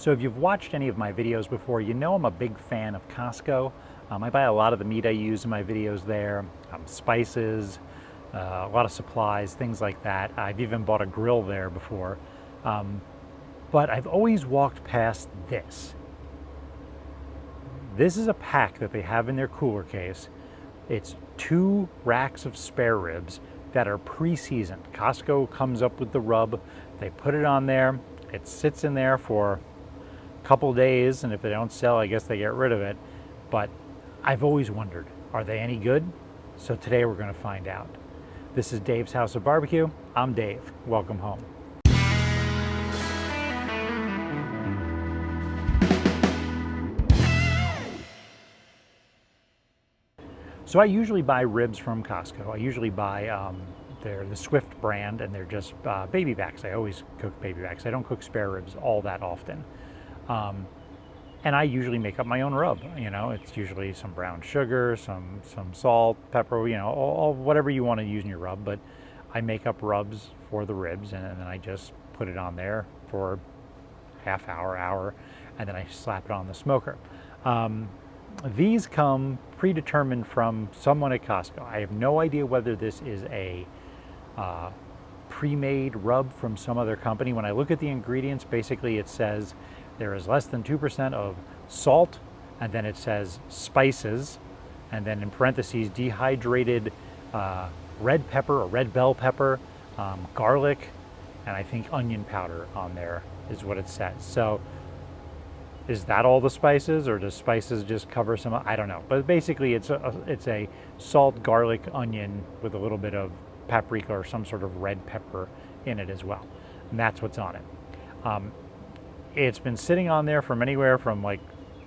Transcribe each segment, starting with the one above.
So if you've watched any of my videos before, you know I'm a big fan of Costco. I buy a lot of the meat I use in my videos there, spices, a lot of supplies, things like that. I've even bought a grill there before. But I've always walked past this. This is a pack that they have in their cooler case. It's 2 racks of spare ribs that are pre-seasoned. Costco comes up with the rub, they put it on there, it sits in there for couple days, and if they don't sell, I guess they get rid of it. But I've always wondered, are they any good? So today we're going to find out. This is Dave's House of Barbecue. I'm Dave. Welcome home. So I usually buy ribs from Costco. I usually buy they're the Swift brand, and they're just baby backs. I always cook baby backs. I don't cook spare ribs all that often. And I usually make up my own rub. You know, it's usually some brown sugar, some salt, pepper, you know, all whatever you want to use in your rub. But I make up rubs for the ribs, and then I just put it on there for half hour, and then I slap it on the smoker. These come predetermined from someone at Costco. I have no idea whether this is a pre-made rub from some other company. When I look at the ingredients, basically it says there is less than 2% of salt, and then it says spices, and then in parentheses dehydrated red pepper or red bell pepper, garlic, and I think onion powder on there is what it says. So is that all the spices, or does spices just cover some? I don't know, but basically it's a salt, garlic, onion with a little bit of paprika or some sort of red pepper in it as well, and that's what's on it. It's been sitting on there from anywhere from like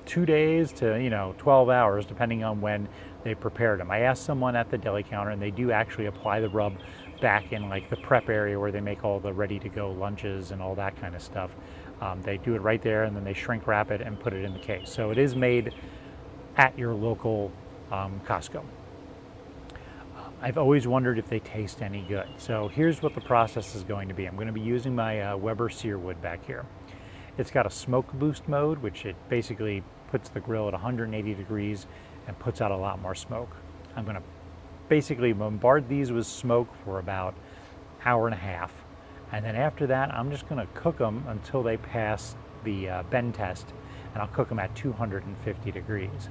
2 days to 12 hours, depending on when they prepared them. I asked someone at the deli counter, and they do actually apply the rub back in like the prep area where they make all the ready-to-go lunches and all that kind of stuff. They do it right there, and then they shrink wrap it and put it in the case. So it is made at your local Costco. I've always wondered if they taste any good. So here's what the process is going to be. I'm going to be using my Weber sear wood back here. It's got a smoke boost mode, which it basically puts the grill at 180 degrees and puts out a lot more smoke. I'm going to basically bombard these with smoke for about an hour and a half. And then after that, I'm just going to cook them until they pass the bend test, and I'll cook them at 250 degrees.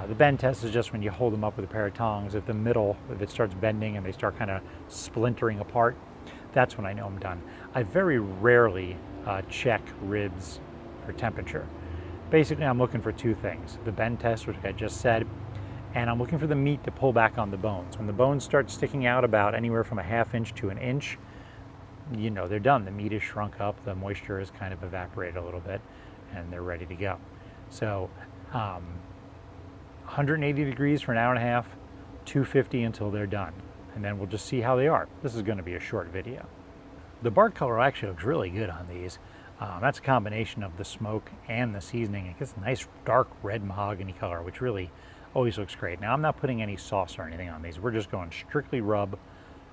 The bend test is just when you hold them up with a pair of tongs. If it starts bending and they start kind of splintering apart, that's when I know I'm done. I very rarely check ribs for temperature. Basically, I'm looking for 2 things. The bend test, which I just said, and I'm looking for the meat to pull back on the bones. When the bones start sticking out about anywhere from a ½ inch to an inch, you know they're done. The meat is shrunk up, the moisture has kind of evaporated a little bit, and they're ready to go. So 180 degrees for an hour and a half, 250 until they're done. And then we'll just see how they are. This is going to be a short video. The bark color actually looks really good on these. That's a combination of the smoke and the seasoning. It gets a nice dark red mahogany color, which really always looks great. Now, I'm not putting any sauce or anything on these. We're just going strictly rub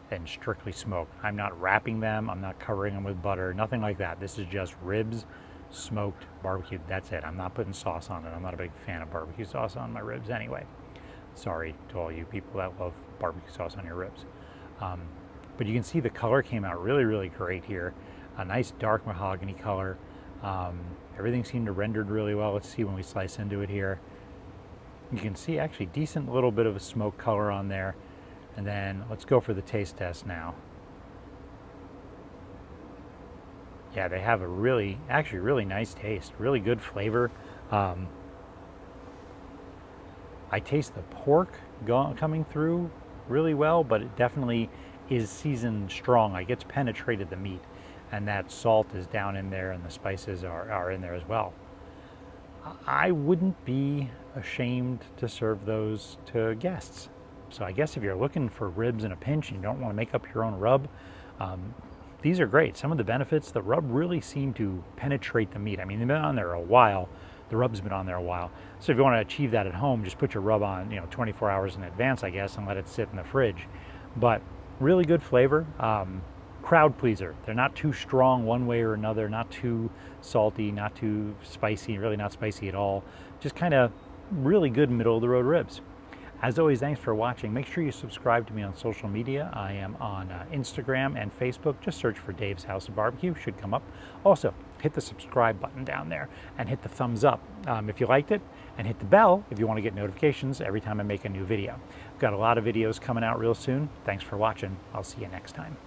and strictly smoke. I'm not wrapping them. I'm not covering them with butter, nothing like that. This is just ribs, smoked, barbecued. That's it. I'm not putting sauce on it. I'm not a big fan of barbecue sauce on my ribs anyway. Sorry to all you people that love barbecue sauce on your ribs. But you can see the color came out really, really great here. A nice dark mahogany color. Everything seemed to rendered really well. Let's see when we slice into it here. You can see actually decent little bit of a smoke color on there. And then let's go for the taste test now. Yeah, they have a really nice taste, really good flavor. I taste the pork coming through really well, but it definitely is seasoned strong. It gets penetrated the meat, and that salt is down in there, and the spices are in there as well. I wouldn't be ashamed to serve those to guests. So I guess if you're looking for ribs in a pinch and you don't want to make up your own rub, these are great. Some of the benefits, the rub really seem to penetrate the meat. I mean, they've been on there a while. The rub's been on there a while. So if you want to achieve that at home, just put your rub on, 24 hours in advance, I guess, and let it sit in the fridge. But really good flavor. crowd pleaser. They're not too strong one way or another, not too salty, not too spicy, really not spicy at all. Just kind of really good middle of the road ribs. As always, thanks for watching. Make sure you subscribe to me on social media. I am on Instagram and Facebook. Just search for Dave's House of Barbecue, should come up. Also, hit the subscribe button down there and hit the thumbs up if you liked it, and hit the bell if you want to get notifications every time I make a new video. I've got a lot of videos coming out real soon. Thanks for watching. I'll see you next time.